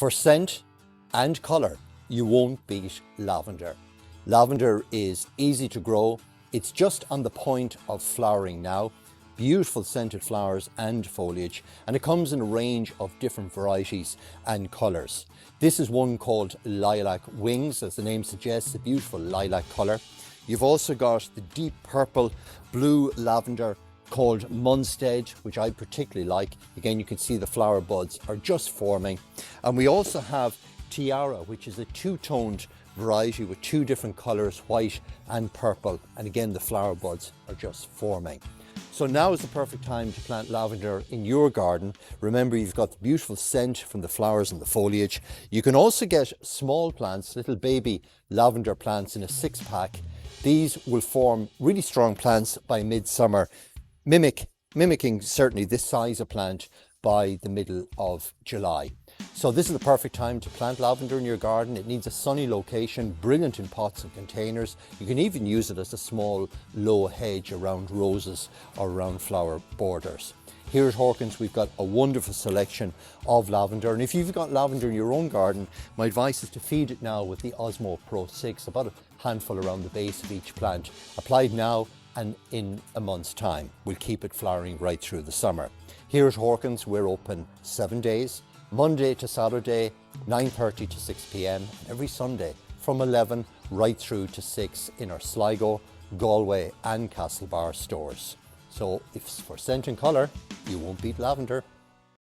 For scent and colour, you won't beat lavender. Lavender is easy to grow. It's just on the point of flowering now. Beautiful scented flowers and foliage, and it comes in a range of different varieties and colours. This is one called Lilac Wings, as the name suggests, a beautiful lilac colour. You've also got the deep purple blue lavender called Munstead, which I particularly like. Again, you can see the flower buds are just forming. And we also have Tiara, which is a two-toned variety with two different colours, white and purple. And again, the flower buds are just forming. So now is the perfect time to plant lavender in your garden. Remember, you've got the beautiful scent from the flowers and the foliage. You can also get small plants, little baby lavender plants in a 6-pack. These will form really strong plants by midsummer, mimicking certainly this size of plant by the middle of July. So this is the perfect time to plant lavender in your garden. It needs a sunny location, brilliant in pots and containers. You can even use it as a small low hedge around roses or around flower borders. Here at Horkans, we've got a wonderful selection of lavender. And if you've got lavender in your own garden, my advice is to feed it now with the Osmo Pro 6, about a handful around the base of each plant. Applied now and in a month's time. We'll keep it flowering right through the summer. Here at Horkans, we're open 7 days, Monday to Saturday, 9:30 to 6 p.m, and every Sunday from 11 right through to 6 in our Sligo, Galway and Castlebar stores. So if it's for scent and colour, you won't beat lavender.